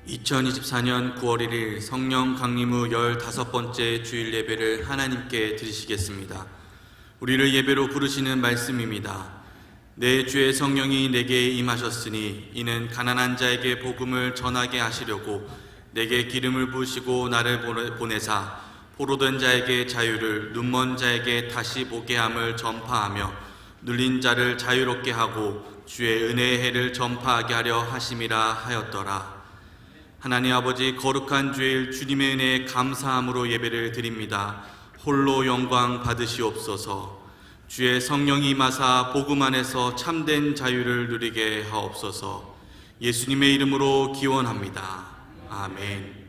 2024년 9월 1일 성령 강림 후 15번째 주일 예배를 하나님께 드리시겠습니다. 우리를 예배로 부르시는 말씀입니다. 내 주의 성령이 내게 임하셨으니 이는 가난한 자에게 복음을 전하게 하시려고 내게 기름을 부으시고 나를 보내사 포로된 자에게 자유를, 눈먼 자에게 다시 보게 함을 전파하며 눌린 자를 자유롭게 하고 주의 은혜의 해를 전파하게 하려 하심이라 하였더라. 하나님 아버지, 거룩한 주일 주님의 은혜에 감사함으로 예배를 드립니다. 홀로 영광 받으시옵소서. 주의 성령이 임하사 복음 안에서 참된 자유를 누리게 하옵소서. 예수님의 이름으로 기원합니다. 아멘.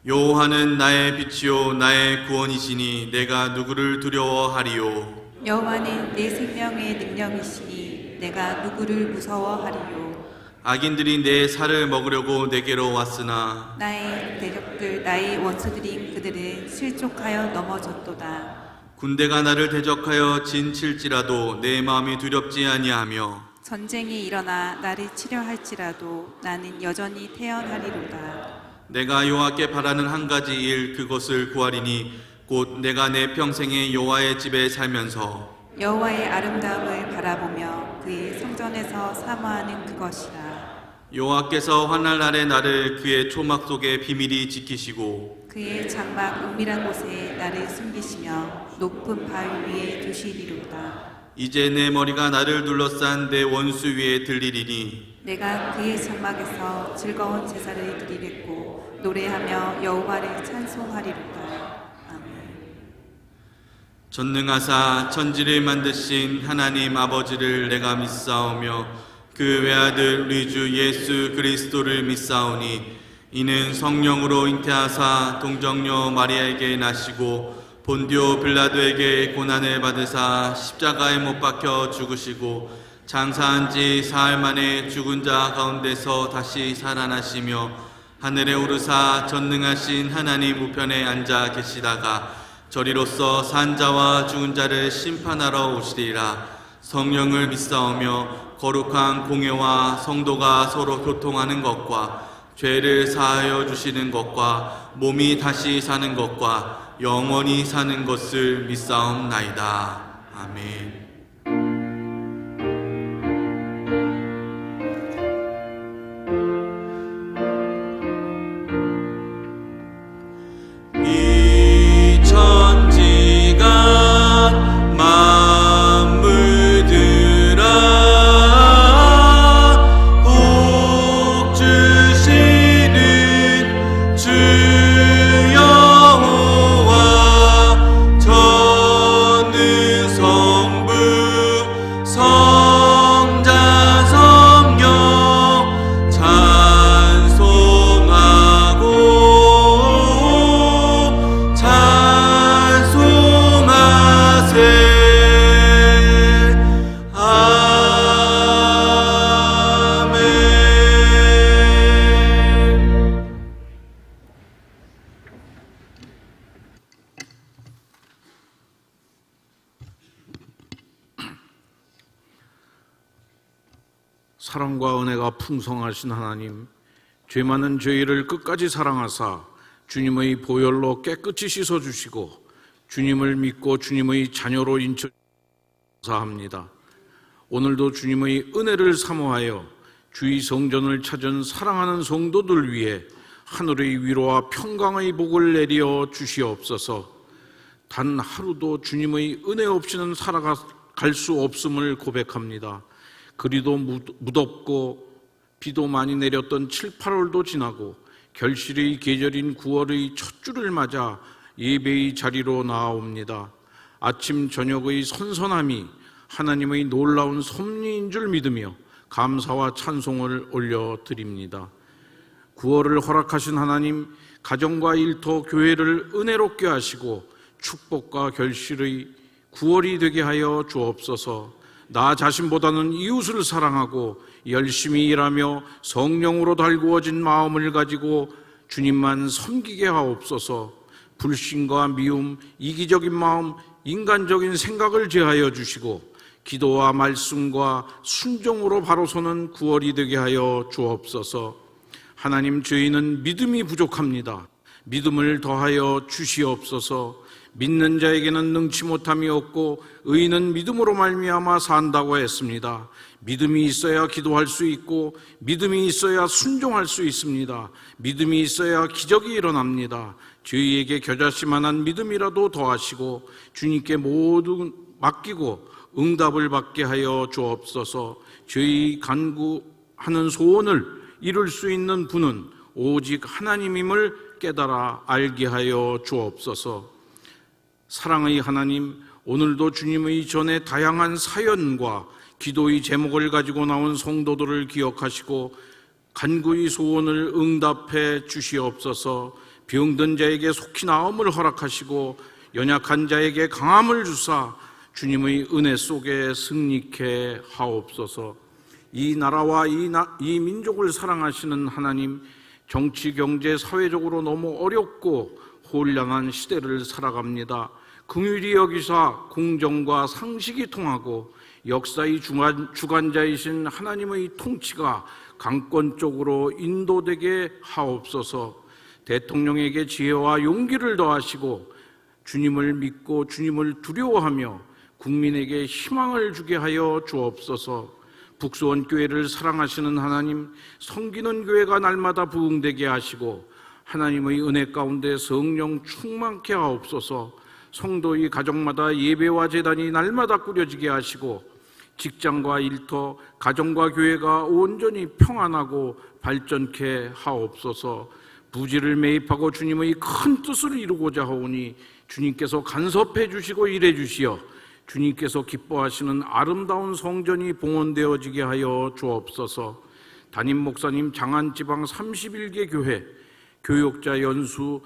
여호와는 나의 빛이요 나의 구원이시니 내가 누구를 두려워하리요. 여호와는 내 생명의 능력이시니 내가 누구를 무서워하리요. 악인들이 내 살을 먹으려고 내게로 왔으나 나의 대적들 나의 원수들인 그들은 실족하여 넘어졌도다. 군대가 나를 대적하여 진칠지라도 내 마음이 두렵지 아니하며 전쟁이 일어나 나를 치려 할지라도 나는 여전히 태연하리로다. 내가 여호와께 바라는 한 가지 일 그것을 구하리니 곧 내가 내 평생에 여호와의 집에 살면서 여호와의 아름다움을 바라보며 그의 성전에서 사모하는 그것이라. 여호와께서 환난 날에 나를 그의 초막 속에 비밀히 지키시고 그의 장막 은밀한 곳에 나를 숨기시며 높은 바위 위에 두시리로다. 이제 내 머리가 나를 둘러싼 내 원수 위에 들리리니 내가 그의 장막에서 즐거운 제사를 드리겠고 노래하며 여호와를 찬송하리로다. 아멘. 전능하사 천지를 만드신 하나님 아버지를 내가 믿사오며 그 외아들 우리 주 예수 그리스도를 믿사오니 이는 성령으로 잉태하사 동정녀 마리아에게 나시고 본디오 빌라도에게 고난을 받으사 십자가에 못 박혀 죽으시고 장사한 지 사흘 만에 죽은 자 가운데서 다시 살아나시며 하늘에 오르사 전능하신 하나님 우편에 앉아 계시다가 저리로서 산 자와 죽은 자를 심판하러 오시리라. 성령을 믿사오며 거룩한 공회와 성도가 서로 교통하는 것과 죄를 사하여 주시는 것과 몸이 다시 사는 것과 영원히 사는 것을 믿사옵나이다. 아멘. 이 천지가 만물들아 복 주시는 주 여호와 전능 성부 성자 성령 찬송하세. 사랑과 은혜가 풍성하신 하나님, 죄 많은 저희를 끝까지 사랑하사 주님의 보혈로 깨끗이 씻어주시고 주님을 믿고 주님의 자녀로 인쳐합니다. 오늘도 주님의 은혜를 사모하여 주의 성전을 찾은 사랑하는 성도들 위해 하늘의 위로와 평강의 복을 내려 주시옵소서. 단 하루도 주님의 은혜 없이는 살아갈 수 없음을 고백합니다. 그리도 무덥고 비도 많이 내렸던 7, 8월도 지나고 결실의 계절인 9월의 첫 주를 맞아 예배의 자리로 나아옵니다. 아침 저녁의 선선함이 하나님의 놀라운 섭리인 줄 믿으며 감사와 찬송을 올려드립니다. 9월을 허락하신 하나님, 가정과 일터, 교회를 은혜롭게 하시고 축복과 결실의 9월이 되게 하여 주옵소서. 나 자신보다는 이웃을 사랑하고 열심히 일하며 성령으로 달구어진 마음을 가지고 주님만 섬기게 하옵소서. 불신과 미움, 이기적인 마음, 인간적인 생각을 제하여 주시고 기도와 말씀과 순종으로 바로 서는 9월이 되게 하여 주옵소서. 하나님, 저희는 믿음이 부족합니다. 믿음을 더하여 주시옵소서. 믿는 자에게는 능치 못함이 없고 의인은 믿음으로 말미암아 산다고 했습니다. 믿음이 있어야 기도할 수 있고 믿음이 있어야 순종할 수 있습니다. 믿음이 있어야 기적이 일어납니다. 저희에게 겨자씨만한 믿음이라도 더하시고 주님께 모두 맡기고 응답을 받게 하여 주옵소서. 저희 간구하는 소원을 이룰 수 있는 분은 오직 하나님임을 깨달아 알게 하여 주옵소서. 사랑의 하나님, 오늘도 주님의 전에 다양한 사연과 기도의 제목을 가지고 나온 성도들을 기억하시고 간구의 소원을 응답해 주시옵소서. 병든 자에게 속히 나음을 허락하시고 연약한 자에게 강함을 주사 주님의 은혜 속에 승리케 하옵소서. 이 나라와 이 민족을 사랑하시는 하나님, 정치, 경제, 사회적으로 너무 어렵고 혼란한 시대를 살아갑니다. 긍휼히 여기사 공정과 상식이 통하고 역사의 주관자이신 하나님의 통치가 강권적으로 인도되게 하옵소서. 대통령에게 지혜와 용기를 더하시고 주님을 믿고 주님을 두려워하며 국민에게 희망을 주게 하여 주옵소서. 북수원교회를 사랑하시는 하나님, 섬기는 교회가 날마다 부흥되게 하시고 하나님의 은혜 가운데 성령 충만케 하옵소서. 성도의 가정마다 예배와 제단이 날마다 꾸려지게 하시고 직장과 일터, 가정과 교회가 온전히 평안하고 발전케 하옵소서. 부지를 매입하고 주님의 큰 뜻을 이루고자 하오니 주님께서 간섭해 주시고 일해 주시어 주님께서 기뻐하시는 아름다운 성전이 봉헌되어지게 하여 주옵소서. 담임 목사님 장안지방 31개 교회 교역자 연수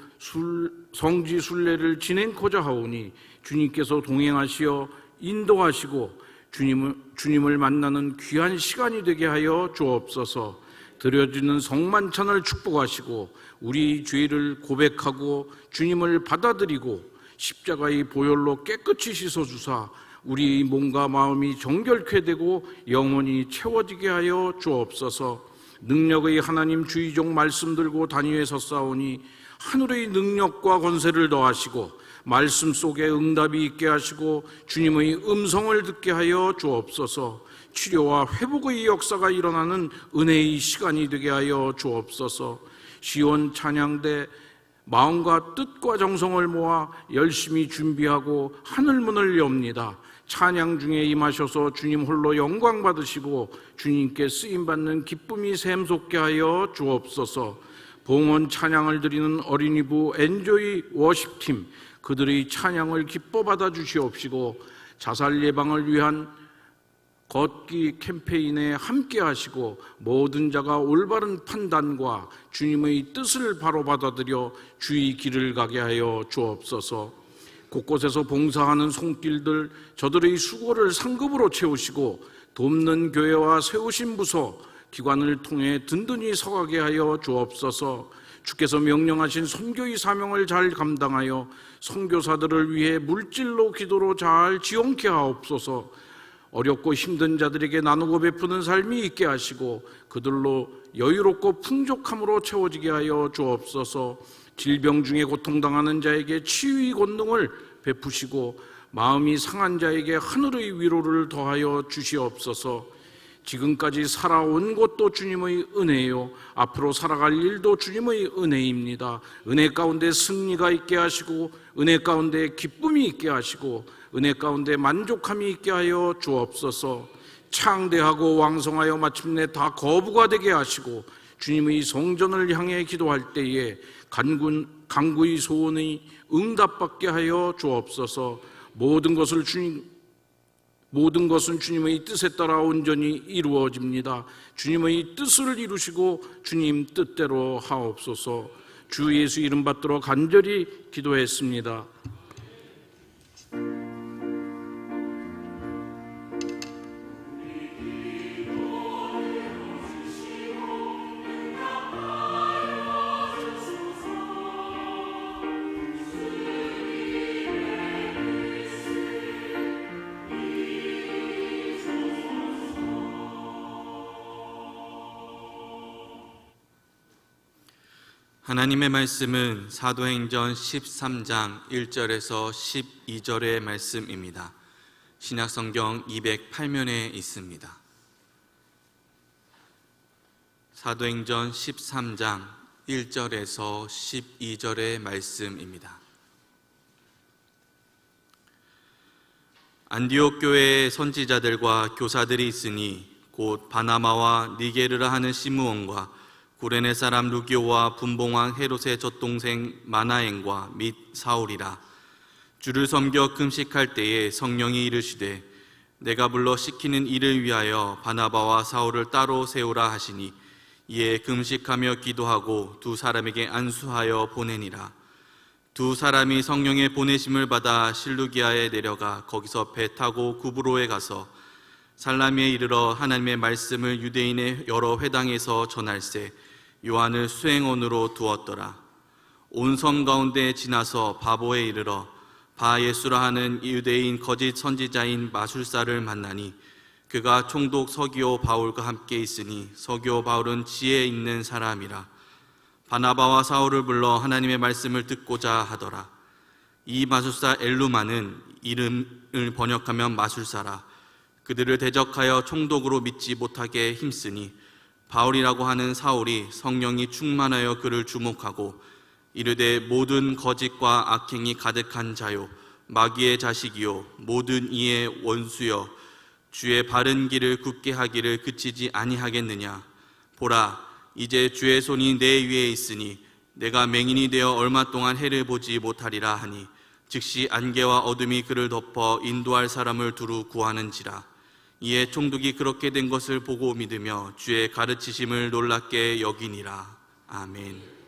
성지 순례를 진행코자 하오니 주님께서 동행하시어 인도하시고 주님을 만나는 귀한 시간이 되게 하여 주옵소서. 드려지는 성만찬을 축복하시고 우리 죄를 고백하고 주님을 받아들이고 십자가의 보혈로 깨끗이 씻어주사 우리 몸과 마음이 정결케 되고 영원히 채워지게 하여 주옵소서. 능력의 하나님 주의종 말씀 들고 단위에 섰사오니 하늘의 능력과 권세를 더하시고 말씀 속에 응답이 있게 하시고 주님의 음성을 듣게 하여 주옵소서. 치료와 회복의 역사가 일어나는 은혜의 시간이 되게 하여 주옵소서. 시온 찬양대 마음과 뜻과 정성을 모아 열심히 준비하고 하늘문을 엽니다. 찬양 중에 임하셔서 주님 홀로 영광 받으시고 주님께 쓰임받는 기쁨이 샘솟게 하여 주옵소서. 봉헌 찬양을 드리는 어린이부 엔조이 워십팀 그들의 찬양을 기뻐 받아 주시옵시고 자살 예방을 위한 걷기 캠페인에 함께 하시고 모든 자가 올바른 판단과 주님의 뜻을 바로 받아들여 주의 길을 가게 하여 주옵소서. 곳곳에서 봉사하는 손길들 저들의 수고를 상급으로 채우시고 돕는 교회와 세우신 부서 기관을 통해 든든히 서가게 하여 주옵소서. 주께서 명령하신 선교의 사명을 잘 감당하여 선교사들을 위해 물질로 기도로 잘 지원케 하옵소서. 어렵고 힘든 자들에게 나누고 베푸는 삶이 있게 하시고 그들로 여유롭고 풍족함으로 채워지게 하여 주옵소서. 질병 중에 고통당하는 자에게 치유의 권능을 베푸시고 마음이 상한 자에게 하늘의 위로를 더하여 주시옵소서. 지금까지 살아온 것도 주님의 은혜요 앞으로 살아갈 일도 주님의 은혜입니다. 은혜 가운데 승리가 있게 하시고 은혜 가운데 기쁨이 있게 하시고 은혜 가운데 만족함이 있게 하여 주옵소서. 창대하고 왕성하여 마침내 다 거부가 되게 하시고 주님의 성전을 향해 기도할 때에 간구의 소원이 응답받게 하여 주옵소서. 모든 것은 주님의 뜻에 따라 온전히 이루어집니다. 주님의 뜻을 이루시고 주님 뜻대로 하옵소서. 주 예수 이름 받들어 간절히 기도했습니다. 하나님의 말씀은 사도행전 13장 1절에서 12절의 말씀입니다. 신약성경 208면에 있습니다. 사도행전 13장 1절에서 12절의 말씀입니다. 안디옥 교회에 선지자들과 교사들이 있으니 곧 바나바와 니게르라 하는 시므온과 구레네 사람 루기오와 분봉왕 헤롯의 젖동생 마나엔과 및 사울이라. 주를 섬겨 금식할 때에 성령이 이르시되 내가 불러 시키는 일을 위하여 바나바와 사울을 따로 세우라 하시니 이에 금식하며 기도하고 두 사람에게 안수하여 보내니라. 두 사람이 성령의 보내심을 받아 실루기아에 내려가 거기서 배 타고 구브로에 가서 살라미에 이르러 하나님의 말씀을 유대인의 여러 회당에서 전할세 요한을 수행원으로 두었더라. 온 섬 가운데 지나서 바보에 이르러 바 예수라 하는 유대인 거짓 선지자인 마술사를 만나니 그가 총독 서기오 바울과 함께 있으니 서기오 바울은 지혜 있는 사람이라. 바나바와 사울을 불러 하나님의 말씀을 듣고자 하더라. 이 마술사 엘루마는 이름을 번역하면 마술사라. 그들을 대적하여 총독으로 믿지 못하게 힘쓰니 바울이라고 하는 사울이 성령이 충만하여 그를 주목하고 이르되 모든 거짓과 악행이 가득한 자요 마귀의 자식이요 모든 이의 원수여 주의 바른 길을 굳게 하기를 그치지 아니하겠느냐. 보라 이제 주의 손이 내 위에 있으니 내가 맹인이 되어 얼마 동안 해를 보지 못하리라 하니 즉시 안개와 어둠이 그를 덮어 인도할 사람을 두루 구하는지라. 이에 총독이 그렇게 된 것을 보고 믿으며 주의 가르치심을 놀랍게 여기니라. 아멘.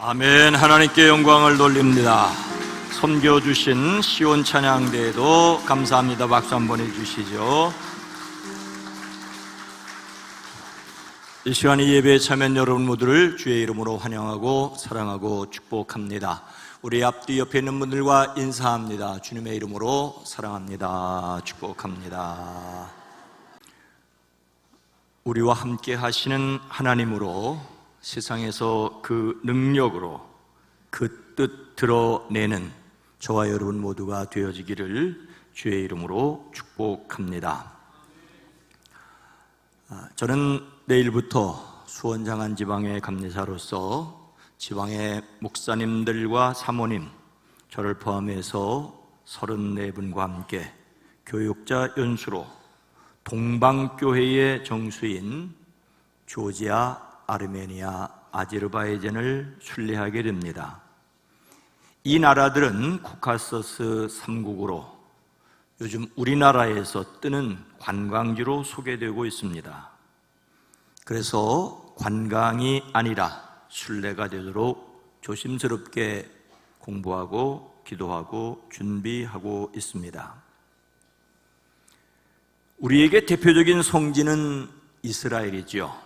아멘. 하나님께 영광을 돌립니다. 섬겨주신 시온 찬양대에도 감사합니다. 박수 한번 해주시죠. 이 시간 이 예배에 참여한 여러분 모두를 주의 이름으로 환영하고 사랑하고 축복합니다. 우리 앞뒤 옆에 있는 분들과 인사합니다. 주님의 이름으로 사랑합니다. 축복합니다. 우리와 함께 하시는 하나님으로 세상에서 그 능력으로 그 뜻 드러내는 저와 여러분 모두가 되어지기를 주의 이름으로 축복합니다. 저는 내일부터 수원 장안 지방의 감리사로서 지방의 목사님들과 사모님, 저를 포함해서 34분과 함께 교육자 연수로 동방교회의 정수인 조지아, 아르메니아, 아제르바이잔을 순례하게 됩니다. 이 나라들은 코카서스 3국으로 요즘 우리나라에서 뜨는 관광지로 소개되고 있습니다. 그래서 관광이 아니라 순례가 되도록 조심스럽게 공부하고 기도하고 준비하고 있습니다. 우리에게 대표적인 성지는 이스라엘이지요.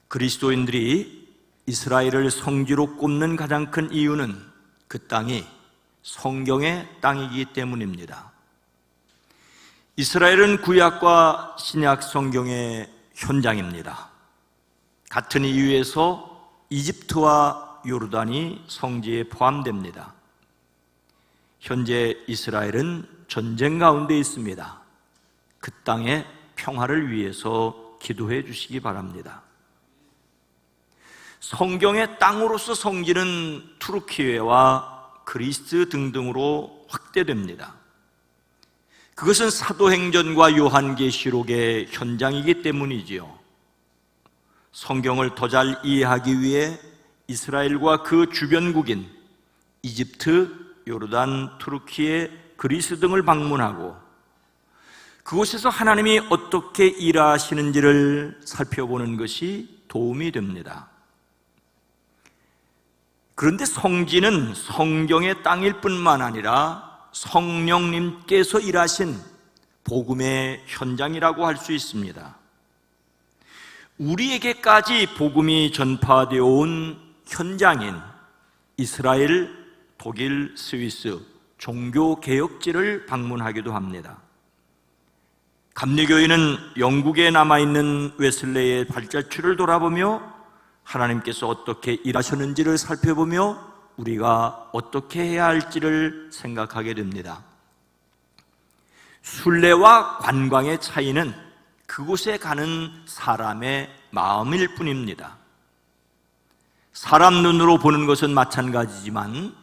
그리스도인들이 이스라엘을 성지로 꼽는 가장 큰 이유는 그 땅이 성경의 땅이기 때문입니다. 이스라엘은 구약과 신약 성경의 현장입니다. 같은 이유에서 이집트와 요르단이 성지에 포함됩니다. 현재 이스라엘은 전쟁 가운데 있습니다. 그 땅의 평화를 위해서 기도해 주시기 바랍니다. 성경의 땅으로서 성지는 투르키예와 그리스 등등으로 확대됩니다. 그것은 사도행전과 요한계시록의 현장이기 때문이지요. 성경을 더 잘 이해하기 위해 이스라엘과 그 주변국인 이집트, 요르단, 투르키예, 그리스 등을 방문하고 그곳에서 하나님이 어떻게 일하시는지를 살펴보는 것이 도움이 됩니다. 그런데 성지는 성경의 땅일 뿐만 아니라 성령님께서 일하신 복음의 현장이라고 할 수 있습니다. 우리에게까지 복음이 전파되어 온 현장인 이스라엘, 독일, 스위스 종교개혁지를 방문하기도 합니다. 감리교회는 영국에 남아있는 웨슬레의 발자취를 돌아보며 하나님께서 어떻게 일하셨는지를 살펴보며 우리가 어떻게 해야 할지를 생각하게 됩니다. 순례와 관광의 차이는 그곳에 가는 사람의 마음일 뿐입니다. 사람 눈으로 보는 것은 마찬가지지만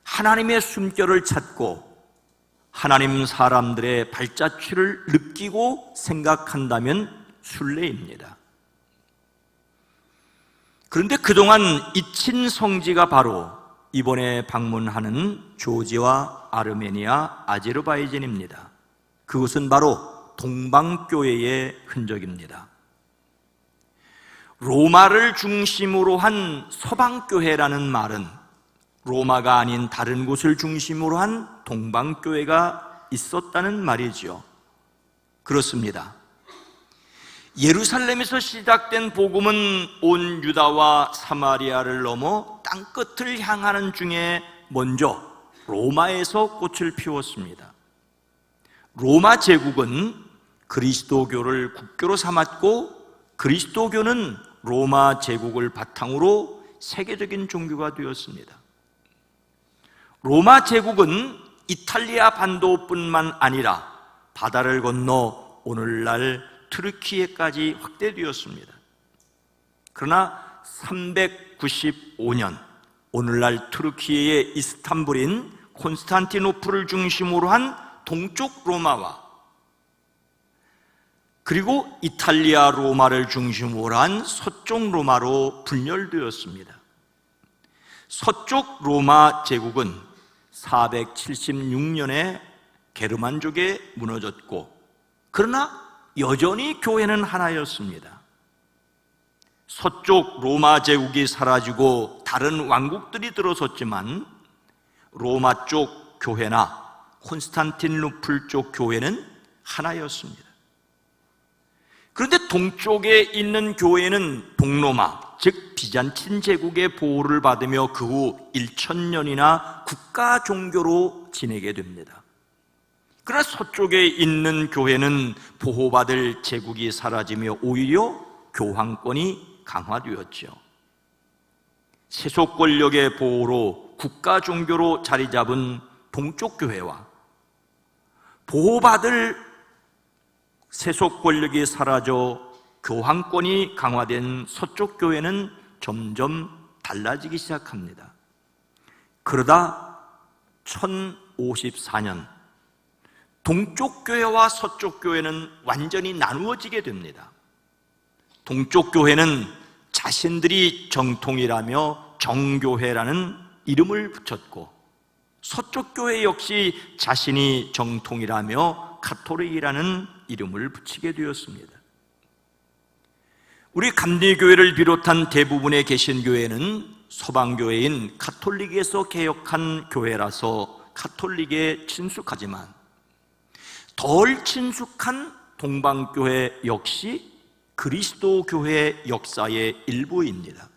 하나님의 숨결을 찾고 하나님 사람들의 발자취를 느끼고 생각한다면 순례입니다. 그런데 그동안 잊힌 성지가 바로 이번에 방문하는 조지와 아르메니아, 아제르바이잔입니다. 그것은 바로 동방교회의 흔적입니다. 로마를 중심으로 한 서방교회라는 말은 로마가 아닌 다른 곳을 중심으로 한 동방교회가 있었다는 말이지요. 그렇습니다. 예루살렘에서 시작된 복음은 온 유다와 사마리아를 넘어 땅끝을 향하는 중에 먼저 로마에서 꽃을 피웠습니다. 로마 제국은 그리스도교를 국교로 삼았고 그리스도교는 로마 제국을 바탕으로 세계적인 종교가 되었습니다. 로마 제국은 이탈리아 반도뿐만 아니라 바다를 건너 오늘날 트르키예까지 확대되었습니다. 그러나 395년 오늘날 트르키예의 이스탄불인 콘스탄티노플을 중심으로 한 동쪽 로마와 그리고 이탈리아 로마를 중심으로 한 서쪽 로마로 분열되었습니다. 서쪽 로마 제국은 476년에 게르만족에 무너졌고 그러나 여전히 교회는 하나였습니다. 서쪽 로마 제국이 사라지고 다른 왕국들이 들어섰지만 로마 쪽 교회나 콘스탄티누플 쪽 교회는 하나였습니다. 그런데 동쪽에 있는 교회는 동로마, 즉 비잔틴 제국의 보호를 받으며 그 후 1000년이나 국가 종교로 지내게 됩니다. 그러나 서쪽에 있는 교회는 보호받을 제국이 사라지며 오히려 교황권이 강화되었죠. 세속 권력의 보호로 국가 종교로 자리 잡은 동쪽 교회와 보호받을 세속 권력이 사라져 교황권이 강화된 서쪽 교회는 점점 달라지기 시작합니다. 그러다 1054년 동쪽 교회와 서쪽 교회는 완전히 나누어지게 됩니다. 동쪽 교회는 자신들이 정통이라며 정교회라는 이름을 붙였고, 서쪽 교회 역시 자신이 정통이라며 가톨릭이라는 이름을 붙이게 되었습니다. 우리 감리교회를 비롯한 대부분의 개신교회는 서방교회인 가톨릭에서 개혁한 교회라서 가톨릭에 친숙하지만 덜 친숙한 동방교회 역시 그리스도 교회 역사의 일부입니다.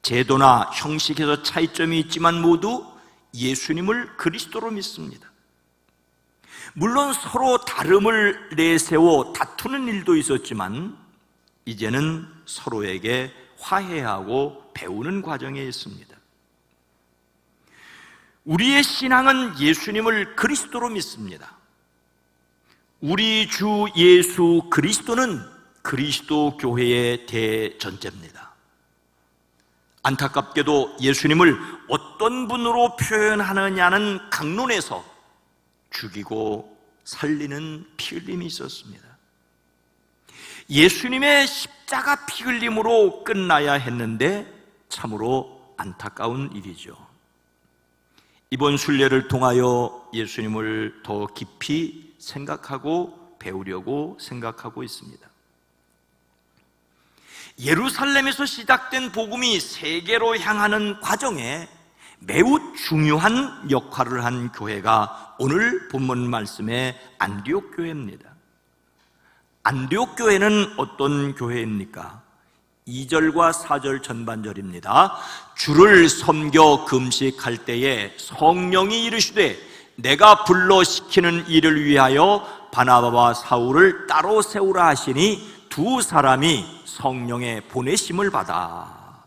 제도나 형식에서 차이점이 있지만 모두 예수님을 그리스도로 믿습니다. 물론 서로 다름을 내세워 다투는 일도 있었지만 이제는 서로에게 화해하고 배우는 과정에 있습니다. 우리의 신앙은 예수님을 그리스도로 믿습니다. 우리 주 예수 그리스도는 그리스도 교회의 대전제입니다. 안타깝게도 예수님을 어떤 분으로 표현하느냐는 강론에서 죽이고 살리는 피 흘림이 있었습니다. 예수님의 십자가 피 흘림으로 끝나야 했는데 참으로 안타까운 일이죠. 이번 순례를 통하여 예수님을 더 깊이 생각하고 배우려고 생각하고 있습니다. 예루살렘에서 시작된 복음이 세계로 향하는 과정에 매우 중요한 역할을 한 교회가 오늘 본문 말씀의 안디옥 교회입니다. 안디옥 교회는 어떤 교회입니까? 2절과 4절 전반절입니다. 주를 섬겨 금식할 때에 성령이 이르시되 내가 불러 시키는 일을 위하여 바나바와 사울을 따로 세우라 하시니 두 사람이 성령의 보내심을 받아.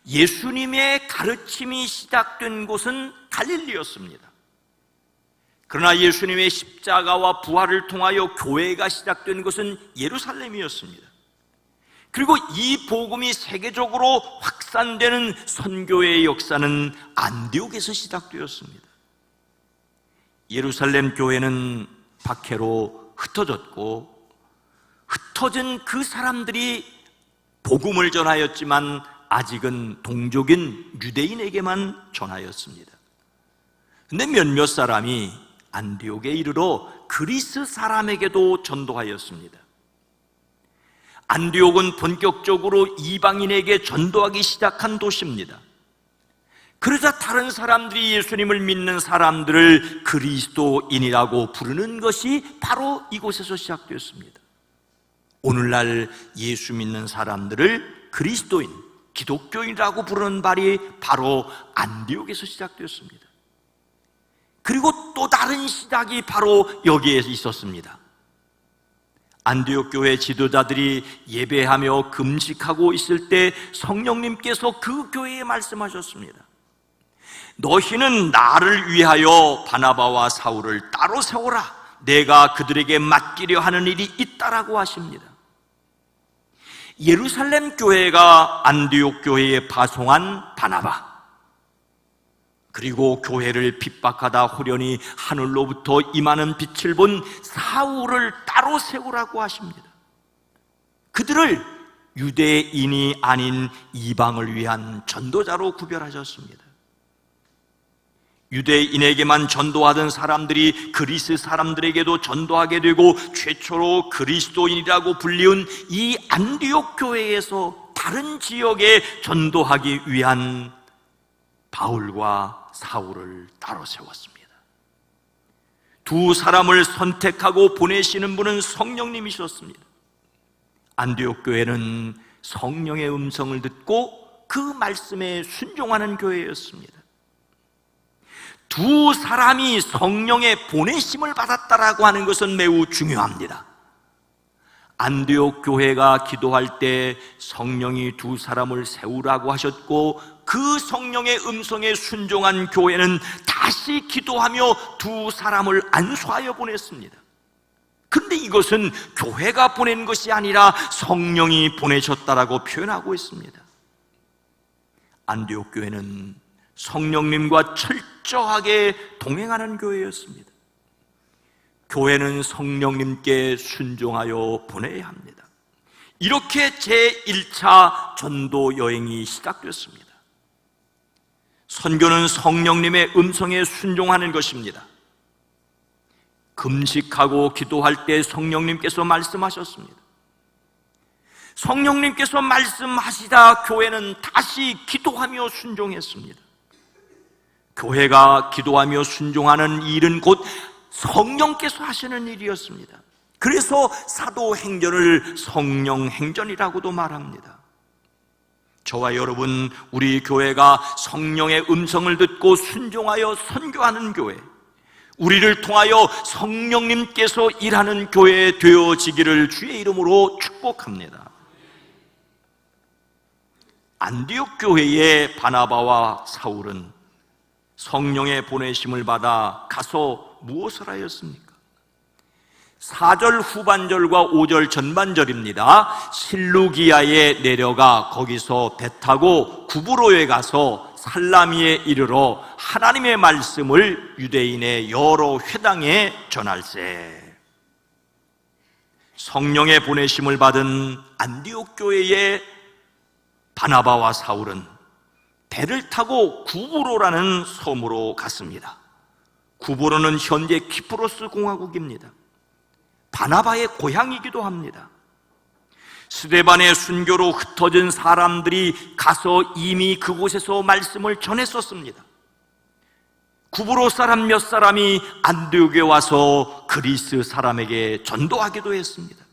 예수님의 가르침이 시작된 곳은 갈릴리였습니다. 그러나 예수님의 십자가와 부활을 통하여 교회가 시작된 것은 예루살렘이었습니다. 그리고 이 복음이 세계적으로 확산되는 선교의 역사는 안디옥에서 시작되었습니다. 예루살렘 교회는 박해로 흩어졌고, 흩어진 그 사람들이 복음을 전하였지만 아직은 동족인 유대인에게만 전하였습니다. 근데 몇몇 사람이 안디옥에 이르러 그리스 사람에게도 전도하였습니다. 안디옥은 본격적으로 이방인에게 전도하기 시작한 도시입니다. 그러자 다른 사람들이 예수님을 믿는 사람들을 그리스도인이라고 부르는 것이 바로 이곳에서 시작되었습니다. 오늘날 예수 믿는 사람들을 그리스도인, 기독교인이라고 부르는 말이 바로 안디옥에서 시작되었습니다. 그리고 또 다른 시작이 바로 여기에 있었습니다. 안디옥 교회 지도자들이 예배하며 금식하고 있을 때 성령님께서 그 교회에 말씀하셨습니다. 너희는 나를 위하여 바나바와 사울을 따로 세워라. 내가 그들에게 맡기려 하는 일이 있다라고 하십니다. 예루살렘 교회가 안디옥 교회에 파송한 바나바, 그리고 교회를 핍박하다 호련히 하늘로부터 임하는 빛을 본 사울을 따로 세우라고 하십니다. 그들을 유대인이 아닌 이방을 위한 전도자로 구별하셨습니다. 유대인에게만 전도하던 사람들이 그리스 사람들에게도 전도하게 되고 최초로 그리스도인이라고 불리운 이 안디옥 교회에서 다른 지역에 전도하기 위한 바울과 사울을 따로 세웠습니다. 두 사람을 선택하고 보내시는 분은 성령님이셨습니다. 안디옥 교회는 성령의 음성을 듣고 그 말씀에 순종하는 교회였습니다. 두 사람이 성령의 보내심을 받았다라고 하는 것은 매우 중요합니다. 안디옥 교회가 기도할 때 성령이 두 사람을 세우라고 하셨고 그 성령의 음성에 순종한 교회는 다시 기도하며 두 사람을 안수하여 보냈습니다. 그런데 이것은 교회가 보낸 것이 아니라 성령이 보내셨다라고 표현하고 있습니다. 안디옥 교회는 성령님과 철저하게 동행하는 교회였습니다. 교회는 성령님께 순종하여 보내야 합니다. 이렇게 제1차 전도 여행이 시작됐습니다. 선교는 성령님의 음성에 순종하는 것입니다. 금식하고 기도할 때 성령님께서 말씀하셨습니다. 성령님께서 말씀하시다 교회는 다시 기도하며 순종했습니다. 교회가 기도하며 순종하는 일은 곧 성령께서 하시는 일이었습니다. 그래서 사도행전을 성령행전이라고도 말합니다. 저와 여러분, 우리 교회가 성령의 음성을 듣고 순종하여 선교하는 교회, 우리를 통하여 성령님께서 일하는 교회 되어지기를 주의 이름으로 축복합니다. 안디옥 교회의 바나바와 사울은 성령의 보내심을 받아 가서 무엇을 하였습니까? 4절 후반절과 5절 전반절입니다. 실루기아에 내려가 거기서 배 타고 구브로에 가서 살라미에 이르러 하나님의 말씀을 유대인의 여러 회당에 전할세. 성령의 보내심을 받은 안디옥 교회의 바나바와 사울은 배를 타고 구브로라는 섬으로 갔습니다. 구브로는 현재 키프로스 공화국입니다. 바나바의 고향이기도 합니다. 스데반의 순교로 흩어진 사람들이 가서 이미 그곳에서 말씀을 전했었습니다. 구브로 사람 몇 사람이 안디옥에 와서 그리스 사람에게 전도하기도 했습니다.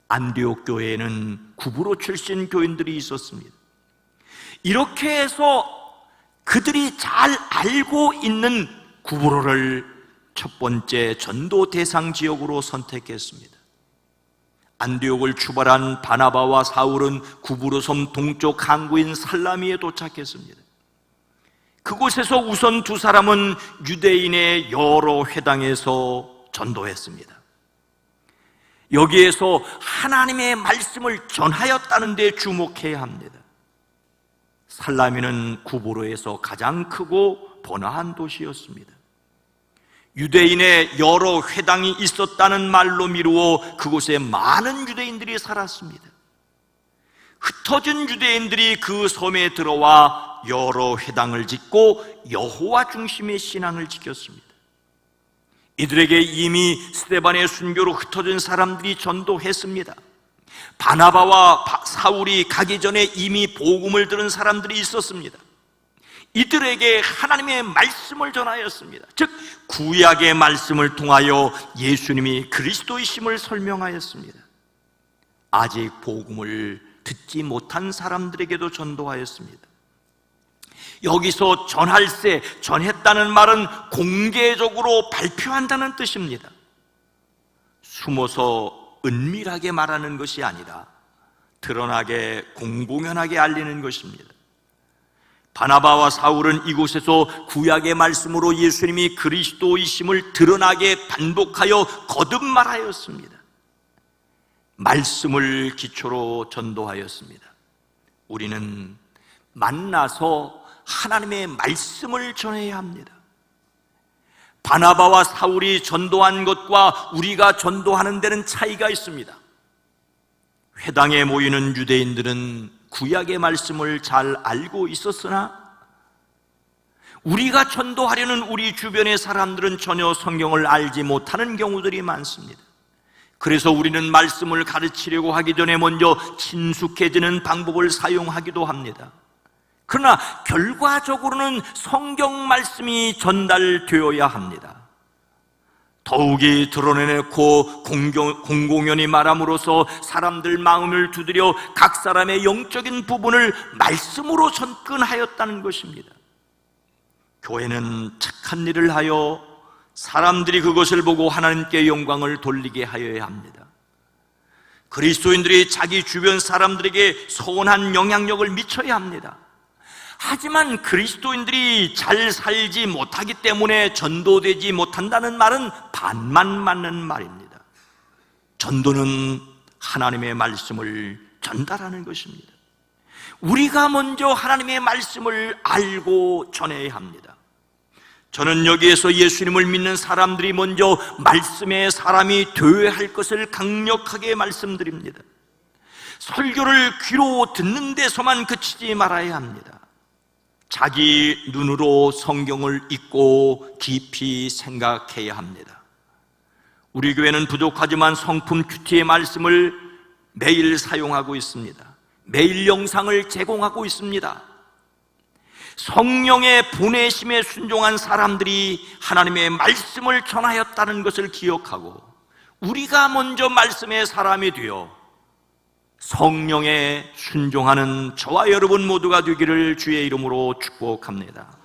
안디옥 교회에는 구브로 출신 교인들이 있었습니다. 이렇게 해서 그들이 잘 알고 있는 구브로를 첫 번째 전도 대상 지역으로 선택했습니다. 안디옥을 출발한 바나바와 사울은 구브로 섬 동쪽 항구인 살라미에 도착했습니다. 그곳에서 우선 두 사람은 유대인의 여러 회당에서 전도했습니다. 여기에서 하나님의 말씀을 전하였다는 데 주목해야 합니다. 살라미는 구브로에서 가장 크고 번화한 도시였습니다. 유대인의 여러 회당이 있었다는 말로 미루어 그곳에 많은 유대인들이 살았습니다. 흩어진 유대인들이 그 섬에 들어와 여러 회당을 짓고 여호와 중심의 신앙을 지켰습니다. 이들에게 이미 스데반의 순교로 흩어진 사람들이 전도했습니다. 바나바와 사울이 가기 전에 이미 복음을 들은 사람들이 있었습니다. 이들에게 하나님의 말씀을 전하였습니다. 즉 구약의 말씀을 통하여 예수님이 그리스도이심을 설명하였습니다. 아직 복음을 듣지 못한 사람들에게도 전도하였습니다. 여기서 전할세, 전했다는 말은 공개적으로 발표한다는 뜻입니다. 숨어서 은밀하게 말하는 것이 아니라 드러나게 공공연하게 알리는 것입니다. 바나바와 사울은 이곳에서 구약의 말씀으로 예수님이 그리스도이심을 드러나게 반복하여 거듭 말하였습니다. 말씀을 기초로 전도하였습니다. 우리는 만나서 하나님의 말씀을 전해야 합니다. 바나바와 사울이 전도한 것과 우리가 전도하는 데는 차이가 있습니다. 회당에 모이는 유대인들은 구약의 말씀을 잘 알고 있었으나 우리가 전도하려는 우리 주변의 사람들은 전혀 성경을 알지 못하는 경우들이 많습니다. 그래서 우리는 말씀을 가르치려고 하기 전에 먼저 친숙해지는 방법을 사용하기도 합니다. 그러나 결과적으로는 성경 말씀이 전달되어야 합니다. 더욱이 드러내놓고 공공연히 말함으로써 사람들 마음을 두드려 각 사람의 영적인 부분을 말씀으로 접근하였다는 것입니다. 교회는 착한 일을 하여 사람들이 그것을 보고 하나님께 영광을 돌리게 하여야 합니다. 그리스도인들이 자기 주변 사람들에게 선한 영향력을 미쳐야 합니다. 하지만 그리스도인들이 잘 살지 못하기 때문에 전도되지 못한다는 말은 반만 맞는 말입니다. 전도는 하나님의 말씀을 전달하는 것입니다. 우리가 먼저 하나님의 말씀을 알고 전해야 합니다. 저는 여기에서 예수님을 믿는 사람들이 먼저 말씀의 사람이 되어야 할 것을 강력하게 말씀드립니다. 설교를 귀로 듣는 데서만 그치지 말아야 합니다. 자기 눈으로 성경을 읽고 깊이 생각해야 합니다. 우리 교회는 부족하지만 성품 큐티의 말씀을 매일 사용하고 있습니다. 매일 영상을 제공하고 있습니다. 성령의 보내심에 순종한 사람들이 하나님의 말씀을 전하였다는 것을 기억하고 우리가 먼저 말씀의 사람이 되어 성령에 순종하는 저와 여러분 모두가 되기를 주의 이름으로 축복합니다.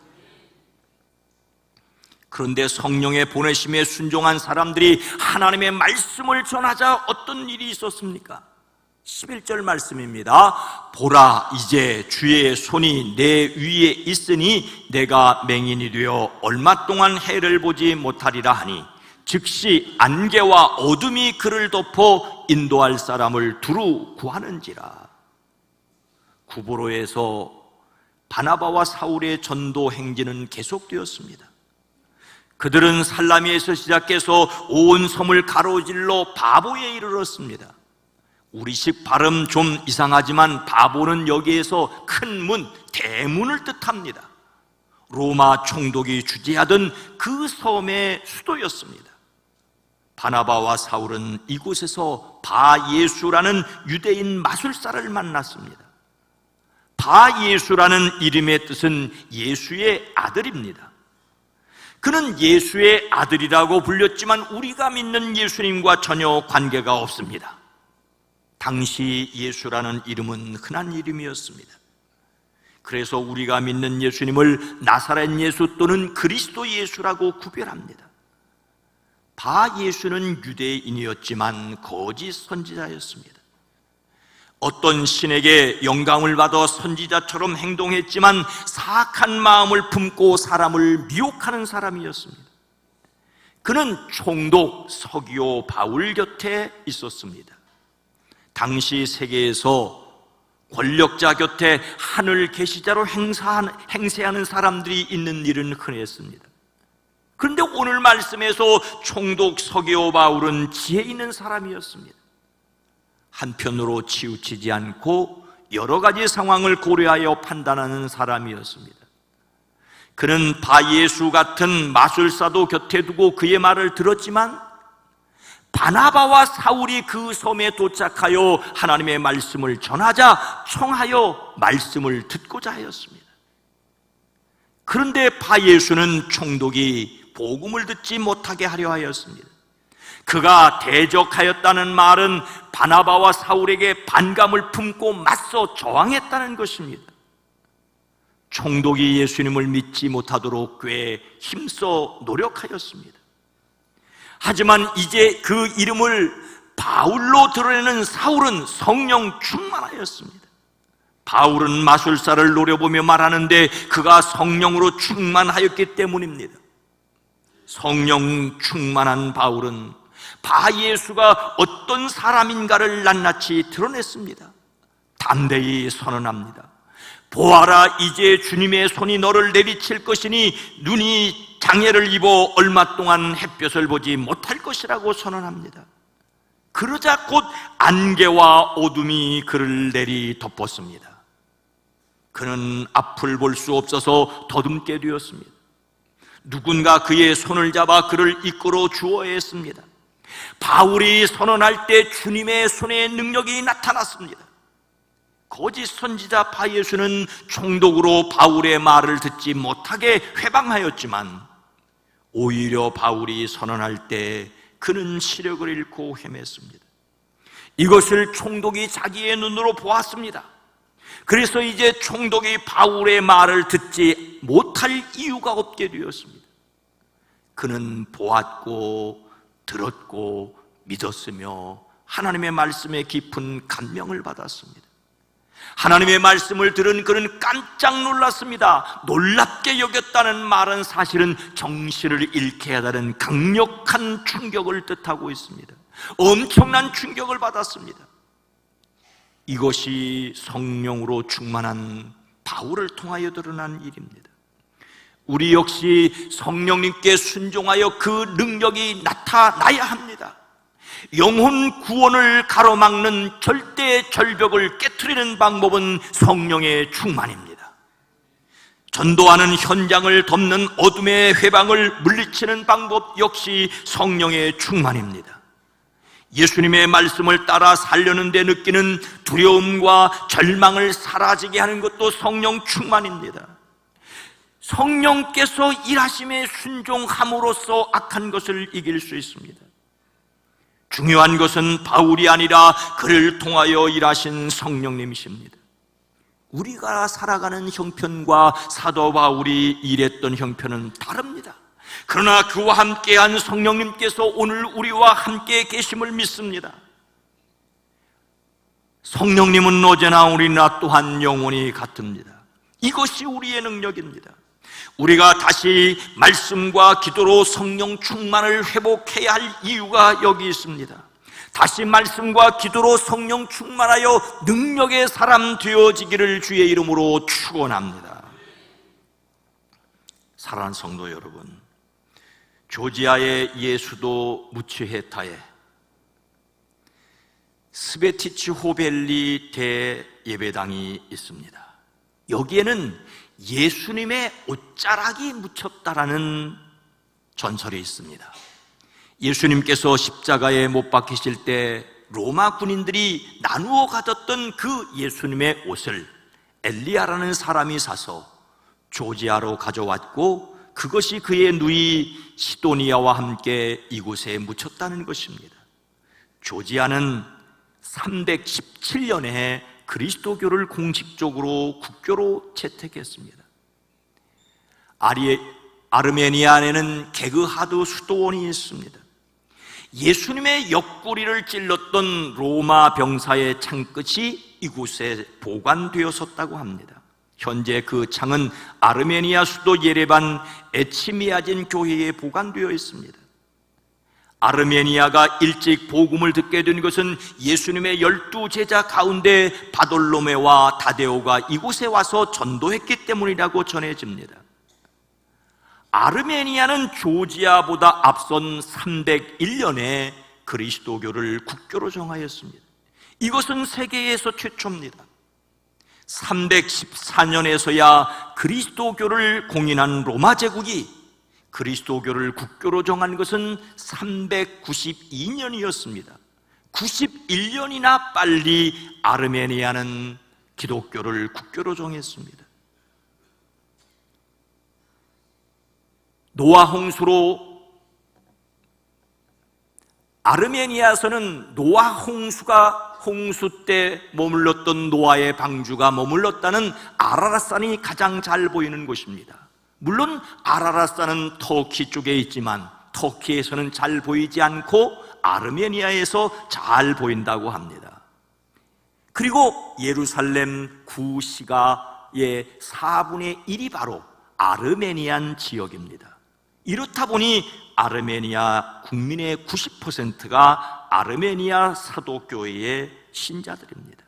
그런데 성령의 보내심에 순종한 사람들이 하나님의 말씀을 전하자 어떤 일이 있었습니까? 11절 말씀입니다. 보라, 이제 주의 손이 내 위에 있으니 내가 맹인이 되어 얼마 동안 해를 보지 못하리라 하니 즉시 안개와 어둠이 그를 덮어 인도할 사람을 두루 구하는지라. 구보로에서 바나바와 사울의 전도 행진은 계속되었습니다. 그들은 살라미에서 시작해서 온 섬을 가로질러 바보에 이르렀습니다. 우리식 발음 좀 이상하지만 바보는 여기에서 큰 문, 대문을 뜻합니다. 로마 총독이 주재하던 그 섬의 수도였습니다. 바나바와 사울은 이곳에서 바예수라는 유대인 마술사를 만났습니다. 바예수라는 이름의 뜻은 예수의 아들입니다. 그는 예수의 아들이라고 불렸지만 우리가 믿는 예수님과 전혀 관계가 없습니다. 당시 예수라는 이름은 흔한 이름이었습니다. 그래서 우리가 믿는 예수님을 나사렛 예수 또는 그리스도 예수라고 구별합니다. 바예수는 유대인이었지만 거짓 선지자였습니다. 어떤 신에게 영감을 받아 선지자처럼 행동했지만 사악한 마음을 품고 사람을 미혹하는 사람이었습니다. 그는 총독 서기오 바울 곁에 있었습니다. 당시 세계에서 권력자 곁에 하늘 계시자로 행세하는 사람들이 있는 일은 흔했습니다. 그런데 오늘 말씀에서 총독 서기오 바울은 지혜 있는 사람이었습니다. 한편으로 치우치지 않고 여러 가지 상황을 고려하여 판단하는 사람이었습니다. 그는 바예수 같은 마술사도 곁에 두고 그의 말을 들었지만 바나바와 사울이 그 섬에 도착하여 하나님의 말씀을 전하자 청하여 말씀을 듣고자 하였습니다. 그런데 바예수는 총독이 복음을 듣지 못하게 하려 하였습니다. 그가 대적하였다는 말은 바나바와 사울에게 반감을 품고 맞서 저항했다는 것입니다. 총독이 예수님을 믿지 못하도록 꽤 힘써 노력하였습니다. 하지만 이제 그 이름을 바울로 드러내는 사울은 성령 충만하였습니다. 바울은 마술사를 노려보며 말하는데 그가 성령으로 충만하였기 때문입니다. 성령 충만한 바울은 바예수가 어떤 사람인가를 낱낱이 드러냈습니다. 담대히 선언합니다. 보아라, 이제 주님의 손이 너를 내리칠 것이니 눈이 장애를 입어 얼마 동안 햇볕을 보지 못할 것이라고 선언합니다. 그러자 곧 안개와 어둠이 그를 내리 덮었습니다. 그는 앞을 볼 수 없어서 더듬게 되었습니다. 누군가 그의 손을 잡아 그를 이끌어 주어야 했습니다. 바울이 선언할 때 주님의 손에 능력이 나타났습니다. 거짓 선지자 바예수는 총독으로 바울의 말을 듣지 못하게 회방하였지만 오히려 바울이 선언할 때 그는 시력을 잃고 헤맸습니다. 이것을 총독이 자기의 눈으로 보았습니다. 그래서 이제 총독이 바울의 말을 듣지 못할 이유가 없게 되었습니다. 그는 보았고 들었고 믿었으며 하나님의 말씀에 깊은 감명을 받았습니다. 하나님의 말씀을 들은 그는 깜짝 놀랐습니다. 놀랍게 여겼다는 말은 사실은 정신을 잃게 하다는 강력한 충격을 뜻하고 있습니다. 엄청난 충격을 받았습니다. 이것이 성령으로 충만한 바울을 통하여 드러난 일입니다. 우리 역시 성령님께 순종하여 그 능력이 나타나야 합니다. 영혼 구원을 가로막는 절대 절벽을 깨트리는 방법은 성령의 충만입니다. 전도하는 현장을 덮는 어둠의 회방을 물리치는 방법 역시 성령의 충만입니다. 예수님의 말씀을 따라 살려는 데 느끼는 두려움과 절망을 사라지게 하는 것도 성령 충만입니다. 성령께서 일하심에 순종함으로써 악한 것을 이길 수 있습니다. 중요한 것은 바울이 아니라 그를 통하여 일하신 성령님이십니다. 우리가 살아가는 형편과 사도 바울이 일했던 형편은 다릅니다. 그러나 그와 함께한 성령님께서 오늘 우리와 함께 계심을 믿습니다. 성령님은 어제나 오늘이나 또한 영원히 같습니다. 이것이 우리의 능력입니다. 우리가 다시 말씀과 기도로 성령 충만을 회복해야 할 이유가 여기 있습니다. 다시 말씀과 기도로 성령 충만하여 능력의 사람 되어지기를 주의 이름으로 축원합니다. 사랑하는 성도 여러분, 조지아의 예수도 무츠헤타에 스베티치 호벨리 대예배당이 있습니다. 여기에는 예수님의 옷자락이 묻혔다라는 전설이 있습니다. 예수님께서 십자가에 못 박히실 때 로마 군인들이 나누어 가졌던 그 예수님의 옷을 엘리야라는 사람이 사서 조지아로 가져왔고 그것이 그의 누이 시도니아와 함께 이곳에 묻혔다는 것입니다. 조지아는 317년에 그리스도교를 공식적으로 국교로 채택했습니다. 아르메니아에는 게그하드 수도원이 있습니다. 예수님의 옆구리를 찔렀던 로마 병사의 창끝이 이곳에 보관되었었다고 합니다. 현재 그 창은 아르메니아 수도 예레반 에치미아진 교회에 보관되어 있습니다. 아르메니아가 일찍 복음을 듣게 된 것은 예수님의 12제자 가운데 바돌로메와 다데오가 이곳에 와서 전도했기 때문이라고 전해집니다. 아르메니아는 조지아보다 앞선 301년에 그리스도교를 국교로 정하였습니다. 이것은 세계에서 최초입니다. 314년에서야 그리스도교를 공인한 로마 제국이 그리스도교를 국교로 정한 것은 392년이었습니다. 91년이나 빨리 아르메니아는 기독교를 국교로 정했습니다. 노아 홍수로 아르메니아에서는 노아 홍수 때 머물렀던 노아의 방주가 머물렀다는 아라랏산이 가장 잘 보이는 곳입니다. 물론 아라랏산은 터키 쪽에 있지만 터키에서는 잘 보이지 않고 아르메니아에서 잘 보인다고 합니다. 그리고 예루살렘 구시가의 4분의 1이 바로 아르메니안 지역입니다. 이렇다 보니 아르메니아 국민의 90%가 아르메니아 사도교회의 신자들입니다.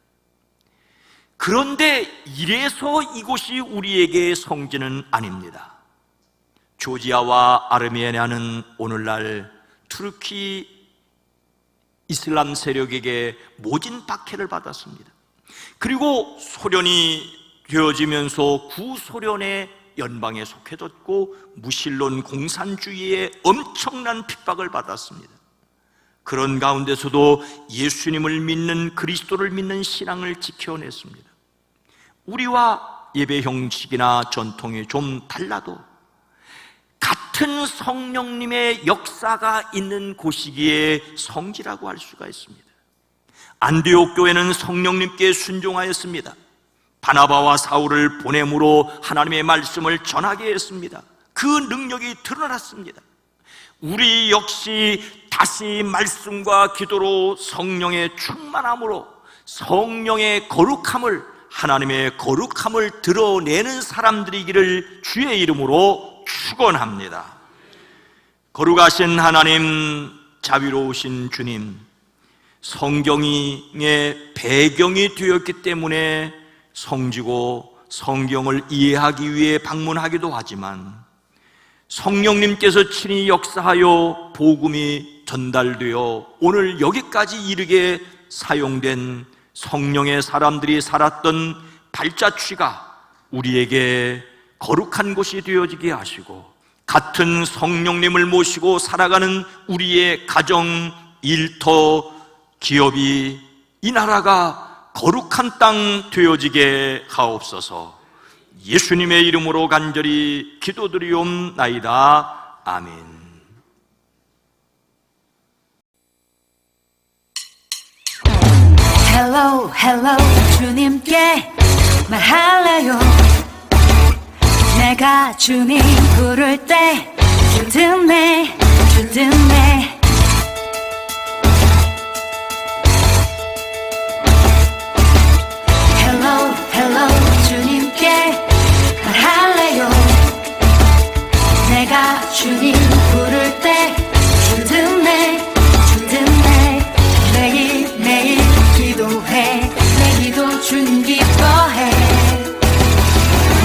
그런데 이래서 이곳이 우리에게 성지는 아닙니다. 조지아와 아르메니아는 오늘날 투르키 이슬람 세력에게 모진 박해를 받았습니다. 그리고 소련이 되어지면서 구소련의 연방에 속해졌고 무신론 공산주의의 엄청난 핍박을 받았습니다. 그런 가운데서도 예수님을 믿는, 그리스도를 믿는 신앙을 지켜냈습니다. 우리와 예배 형식이나 전통이 좀 달라도 같은 성령님의 역사가 있는 곳이기에 성지라고 할 수가 있습니다. 안디옥 교회는 성령님께 순종하였습니다. 바나바와 사울을 보냄으로 하나님의 말씀을 전하게 했습니다. 그 능력이 드러났습니다. 우리 역시 다시 말씀과 기도로 성령의 충만함으로 성령의 거룩함을, 하나님의 거룩함을 드러내는 사람들이기를 주의 이름으로 축원합니다. 거룩하신 하나님, 자비로우신 주님, 성경의 배경이 되었기 때문에 성지고 성경을 이해하기 위해 방문하기도 하지만 성령님께서 친히 역사하여 복음이 전달되어 오늘 여기까지 이르게 사용된 성령의 사람들이 살았던 발자취가 우리에게 거룩한 곳이 되어지게 하시고, 같은 성령님을 모시고 살아가는 우리의 가정, 일터, 기업이, 이 나라가 거룩한 땅 되어지게 하옵소서. 예수님의 이름으로 간절히 기도드리옵나이다. 아멘. Hello, hello, 주님께 말할래요. 내가 주님 부를 때 주듣네, 주듣네. Hello, hello, 주님께 말할래요. 내가 주님 부를 때 주듣네, 주듣네. 매일매일 기도해, 내 기도 주님 기뻐해.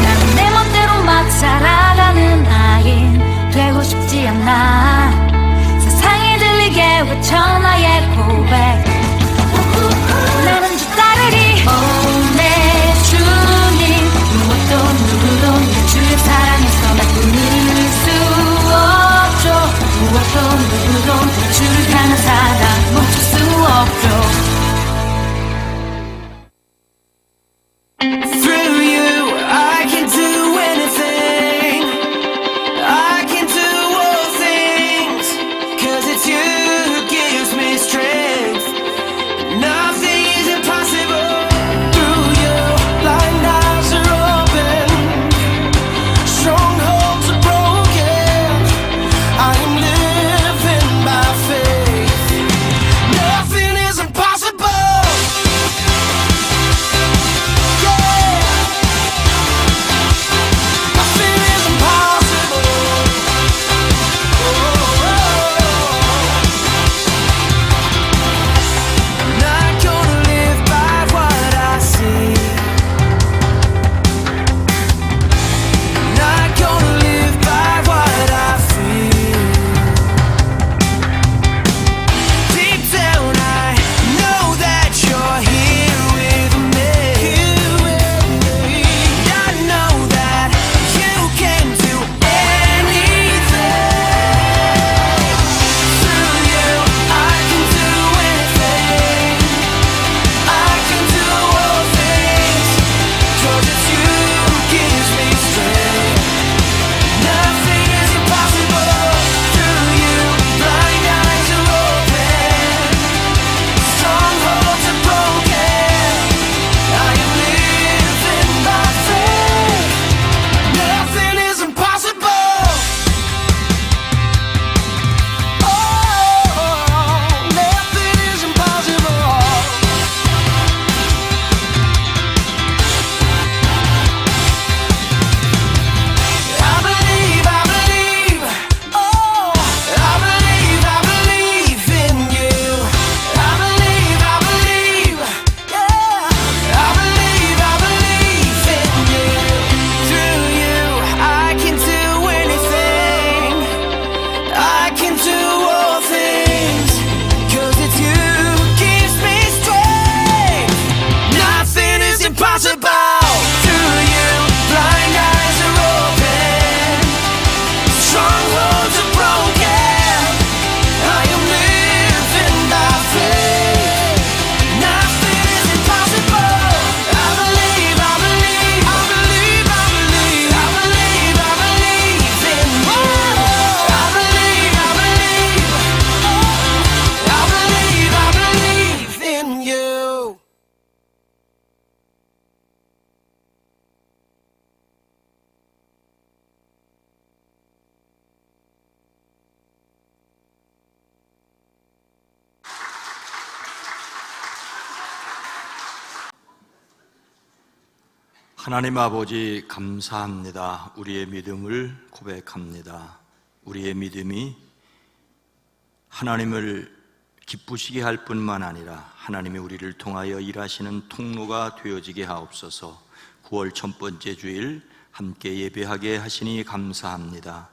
난 내 맘대로 막 살아가는 아인 되고 싶지 않아. 세상에 들리게 외쳐 나의 고백. 나는 주 따르리. 내 주님, 무엇도 누구도 내 주를 사랑해서 날 끊을 수 없죠. 하나님 아버지 감사합니다. 우리의 믿음을 고백합니다. 우리의 믿음이 하나님을 기쁘시게 할 뿐만 아니라 하나님이 우리를 통하여 일하시는 통로가 되어지게 하옵소서. 9월 첫 번째 주일 함께 예배하게 하시니 감사합니다.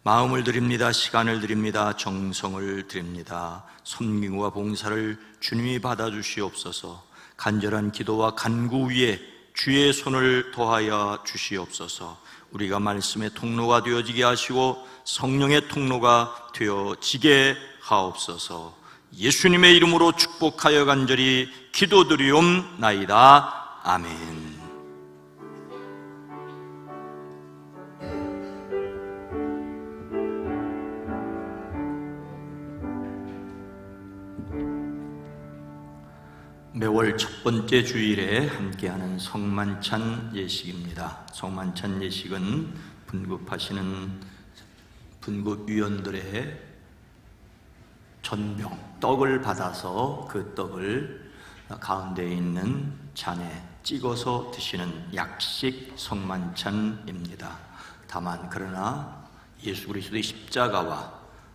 마음을 드립니다. 시간을 드립니다. 정성을 드립니다. 섬김과 봉사를 주님이 받아주시옵소서. 간절한 기도와 간구 위에 주의 손을 더하여 주시옵소서. 우리가 말씀의 통로가 되어지게 하시고 성령의 통로가 되어지게 하옵소서. 예수님의 이름으로 축복하여 간절히 기도드리옵나이다. 아멘. 매월 첫 번째 주일에 함께하는 성만찬 예식입니다. 성만찬 예식은 분급하시는 분급위원들의 전병, 떡을 받아서 그 떡을 가운데 있는 잔에 찍어서 드시는 약식 성만찬입니다. 다만 그러나 예수 그리스도의 십자가와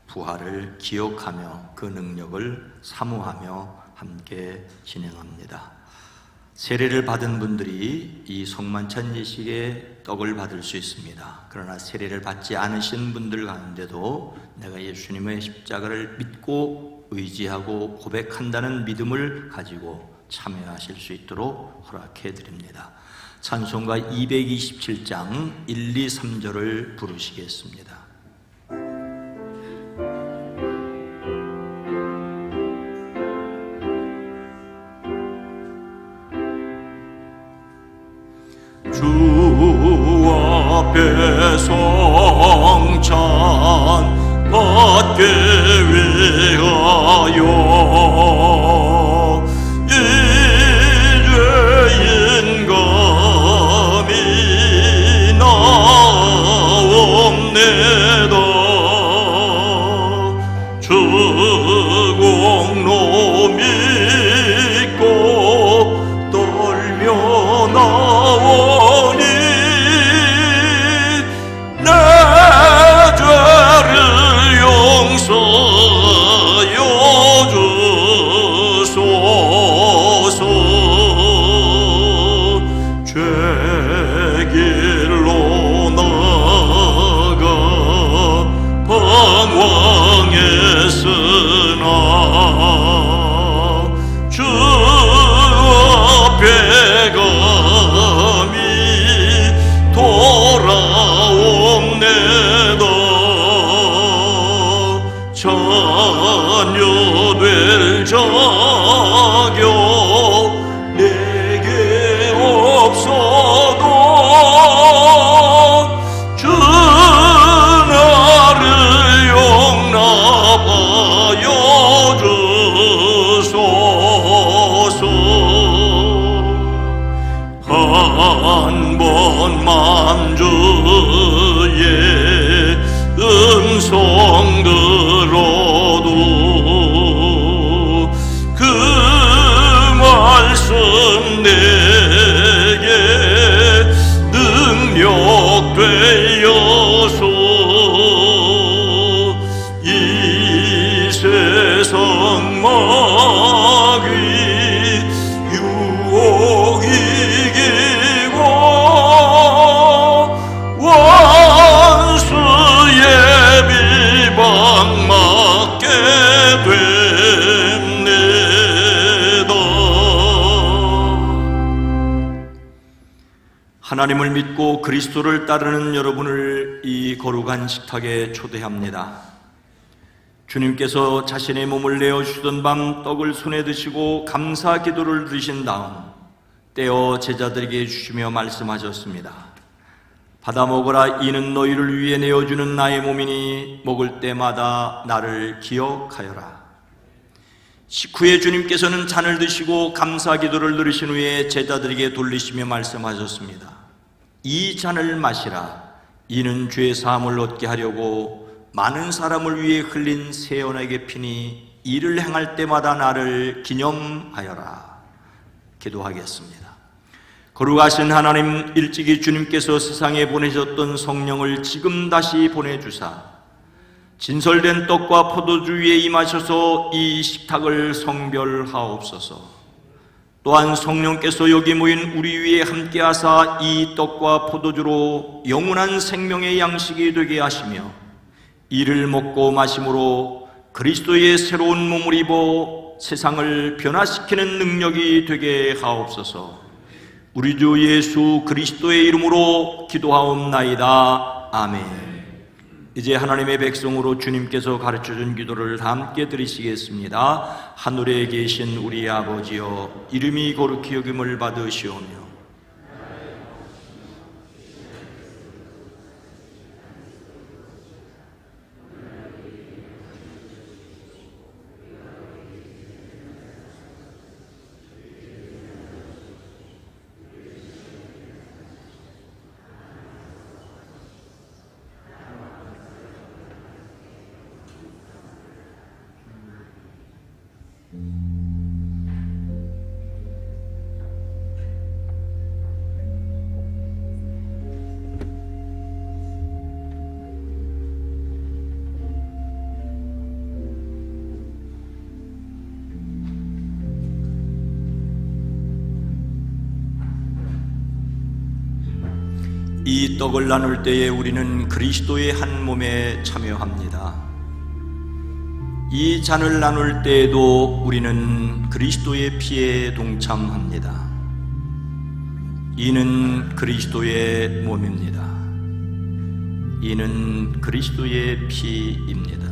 부활을 기억하며 그 능력을 사모하며 함께 진행합니다. 세례를 받은 분들이 이 성만찬 예식에 떡을 받을 수 있습니다. 그러나 세례를 받지 않으신 분들 가운데도 내가 예수님의 십자가를 믿고 의지하고 고백한다는 믿음을 가지고 참여하실 수 있도록 허락해 드립니다. 찬송가 227장 1, 2, 3절을 부르시겠습니다. 주 앞에 성찬 받게 위하여 이 죄인 감이 나옵니다. 주 공로 믿고 떨며 나오니 내 죄를 용서하여 주소서. 죄 길로 나가 방황했으나 주 앞에 감히 돌아옵네다. 자녀될 자격 내게 없어도 주 나를 용납하여 주소서. 한 번만 주의 음성 들어도 그 말씀 내게 능력 되어서 이 세상 마귀 유혹 이기고 원수의 비방 맞게 됩니다. 하나님을 믿고 그리스도를 따르는 여러분을 이 거룩한 식탁에 초대합니다. 주님께서 자신의 몸을 내어주시던 밤 떡을 손에 드시고 감사 기도를 드신 다음 떼어 제자들에게 주시며 말씀하셨습니다. 받아 먹으라. 이는 너희를 위해 내어주는 나의 몸이니 먹을 때마다 나를 기억하여라. 식후에 주님께서는 잔을 드시고 감사 기도를 들으신 후에 제자들에게 돌리시며 말씀하셨습니다. 이 잔을 마시라. 이는 죄 사함을 얻게 하려고 많은 사람을 위해 흘린 새 언약의 피니 이를 행할 때마다 나를 기념하여라. 기도하겠습니다. 거룩하신 하나님, 일찍이 주님께서 세상에 보내셨던 성령을 지금 다시 보내주사 진설된 떡과 포도주 위에 임하셔서 이 식탁을 성별하옵소서. 또한 성령께서 여기 모인 우리 위에 함께하사 이 떡과 포도주로 영원한 생명의 양식이 되게 하시며 이를 먹고 마심으로 그리스도의 새로운 몸을 입어 세상을 변화시키는 능력이 되게 하옵소서. 우리 주 예수 그리스도의 이름으로 기도하옵나이다. 아멘. 이제 하나님의 백성으로 주님께서 가르쳐준 기도를 다 함께 드리시겠습니다. 하늘에 계신 우리 아버지여, 이름이 거룩히 여김을 받으시오며 이 떡을 나눌 때에 우리는 그리스도의 한 몸에 참여합니다. 이 잔을 나눌 때에도 우리는 그리스도의 피에 동참합니다. 이는 그리스도의 몸입니다. 이는 그리스도의 피입니다.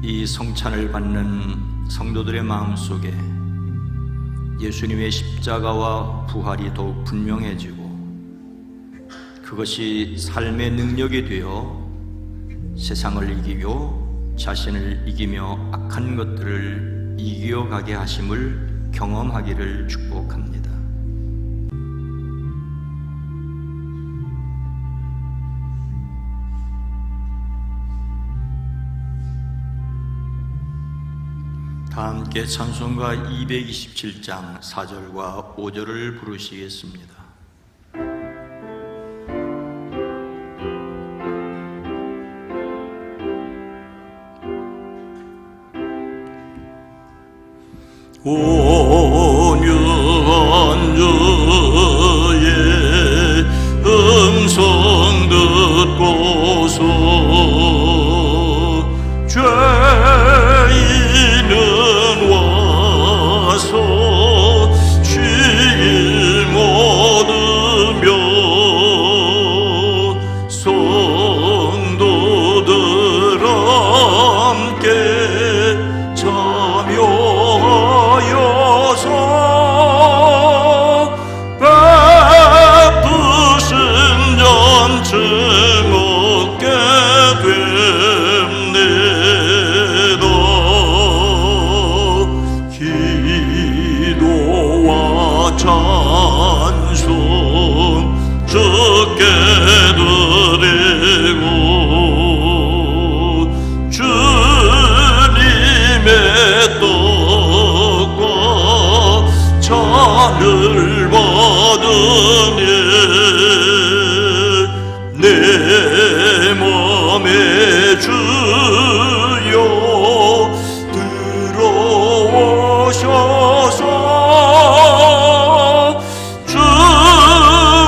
이 성찬을 받는 성도들의 마음속에 예수님의 십자가와 부활이 더욱 분명해지고 그것이 삶의 능력이 되어 세상을 이기고 자신을 이기며 악한 것들을 이겨가게 하심을 경험하기를 축복합니다. 다 함께 찬송가 227장 4절과 5절을 부르시겠습니다. 온유한 저의 음성 듣고서 죄인은 와서 쉴 얻으며 성도들 함께 참여하여서 베푸신 전증 얻게 됩니다. 기도와 찬송 주께 드리고 주님의 떡과 잔을 받으니 내 맘에 주여 들어오셔서 주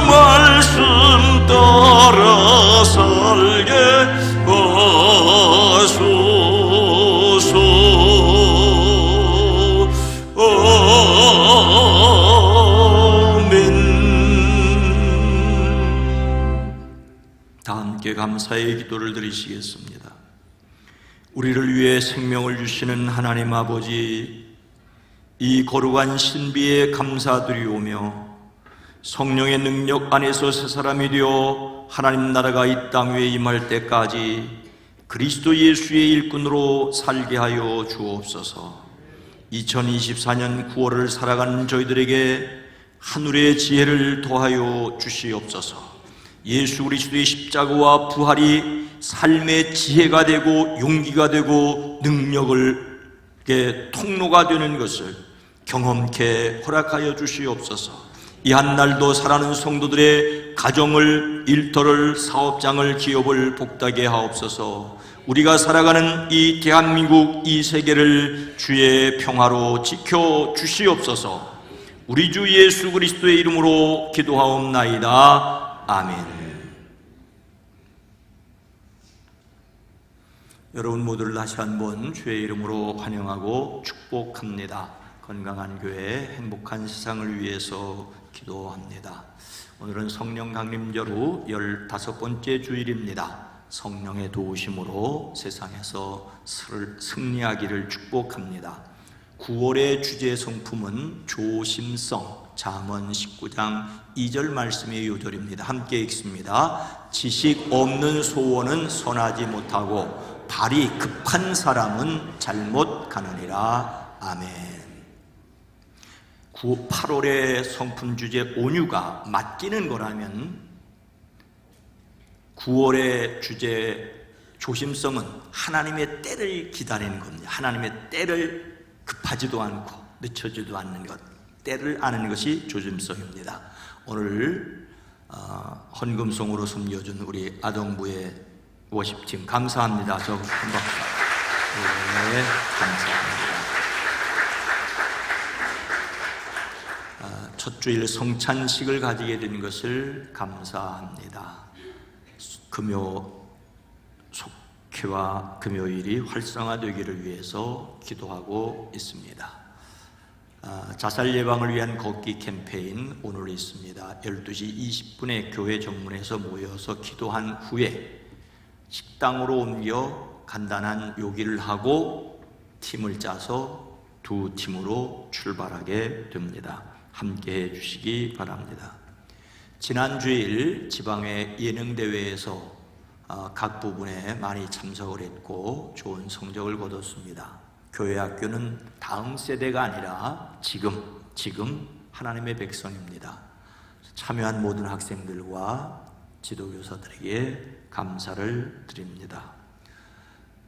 말씀 따라 살게 하소서. 아멘. 다 함께 감사의 기도를 드리시겠습니다. 우리를 위해 생명을 주시는 하나님 아버지, 이 거룩한 신비에 감사드리오며 성령의 능력 안에서 새 사람이 되어 하나님 나라가 이 땅 위에 임할 때까지 그리스도 예수의 일꾼으로 살게 하여 주옵소서. 2024년 9월을 살아가는 저희들에게 하늘의 지혜를 더하여 주시옵소서. 예수 그리스도의 십자가와 부활이 삶의 지혜가 되고 용기가 되고 능력을 통로가 되는 것을 경험케 허락하여 주시옵소서. 이 한날도 사랑하는 성도들의 가정을, 일터를, 사업장을, 기업을 복되게 하옵소서. 우리가 살아가는 이 대한민국, 이 세계를 주의 평화로 지켜 주시옵소서. 우리 주 예수 그리스도의 이름으로 기도하옵나이다. 아멘. 여러분 모두를 다시 한번 주의 이름으로 환영하고 축복합니다. 건강한 교회, 행복한 세상을 위해서 기도합니다. 오늘은 성령 강림절 후 15번째 주일입니다. 성령의 도우심으로 세상에서 승리하기를 축복합니다. 9월의 주제 성품은 조심성, 잠언 19장 2절 말씀의 요절입니다. 함께 읽습니다. 지식 없는 소원은 선하지 못하고 발이 급한 사람은 잘못 가느니라. 아멘. 8월의 성품 주제 온유가 맡기는 거라면 9월의 주제 조심성은 하나님의 때를 기다리는 겁니다. 하나님의 때를 급하지도 않고 늦춰지도 않는 것, 때를 아는 것이 조심성입니다. 오늘 헌금송으로 섬겨준 우리 아동부의 워십팀 감사합니다. 저 한번 네, 감사합니다. 첫 주일 성찬식을 가지게 된 것을 감사합니다. 금요 속회와 금요일이 활성화되기를 위해서 기도하고 있습니다. 자살 예방을 위한 걷기 캠페인 오늘 있습니다. 12시 20분에 교회 정문에서 모여서 기도한 후에 식당으로 옮겨 간단한 요기를 하고 팀을 짜서 2팀으로 출발하게 됩니다. 함께 해 주시기 바랍니다. 지난 주일 지방의 예능대회에서 각 부분에 많이 참석을 했고 좋은 성적을 거뒀습니다. 교회 학교는 다음 세대가 아니라 지금 하나님의 백성입니다. 참여한 모든 학생들과 지도교사들에게 감사를 드립니다.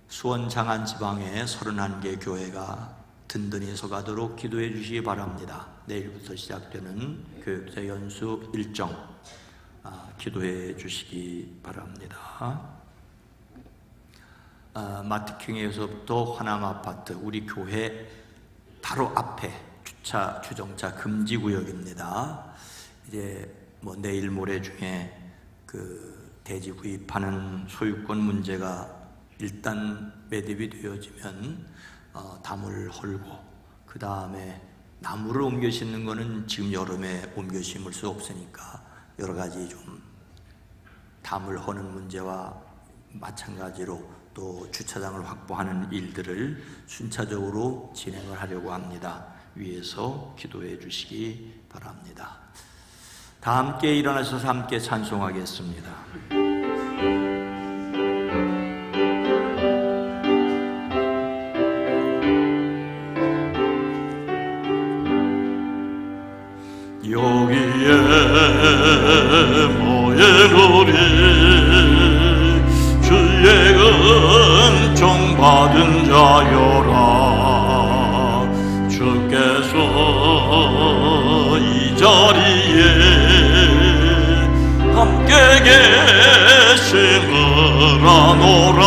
수원 장안 지방의 31개 교회가 든든히 서가도록 기도해 주시기 바랍니다. 내일부터 시작되는 교육자 연수 일정 기도해 주시기 바랍니다. 마트킹에서부터 화남아파트 우리 교회 바로 앞에 주정차 금지 구역입니다. 이제 내일 모레 중에 대지 구입하는 소유권 문제가 일단 매듭이 되어지면 담을 헐고 그 다음에 나무를 옮겨 심는 거는 지금 여름에 옮겨 심을 수 없으니까 여러 가지 좀 담을 허는 문제와 마찬가지로 또 주차장을 확보하는 일들을 순차적으로 진행을 하려고 합니다. 위에서 기도해 주시기 바랍니다. 다 함께 일어나셔서 함께 찬송하겠습니다. 여기에 모인 우리 주의 은총 받은 자여라. 주께서 이 자리에 함께 계심을 아노라.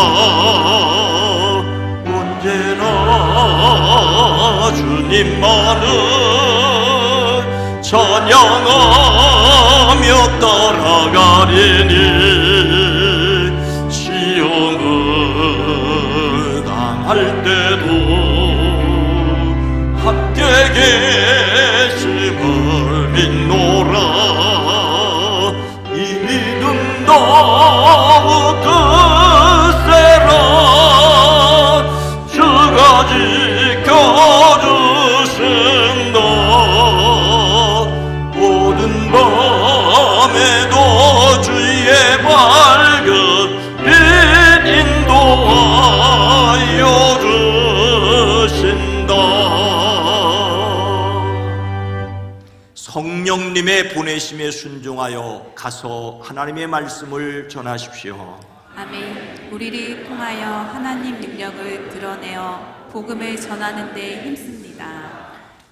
언제나 주님만을 찬양하며 따라가리니 시험을 당할 때도 함께 계심을 믿노라. 이 믿음 더욱 드세라. 주가 지켜주신다. 모든 밤에도 주의 발 성령님의 보내심에 순종하여 가서 하나님의 말씀을 전하십시오. 아멘. 우리를 통하여 하나님 능력을 드러내어 복음을 전하는 데 힘씁니다.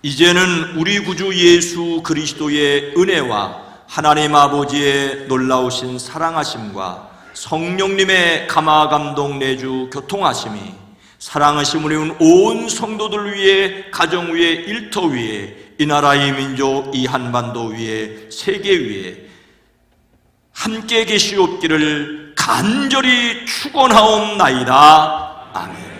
이제는 우리 구주 예수 그리스도의 은혜와 하나님 아버지의 놀라우신 사랑하심과 성령님의 감화감동 내주 교통하심이 사랑하심을 이룬 온 성도들 위에, 가정 위에, 일터 위에, 이 나라의 민족, 이 한반도 위에, 세계 위에 함께 계시옵기를 간절히 축원하옵나이다. 아멘.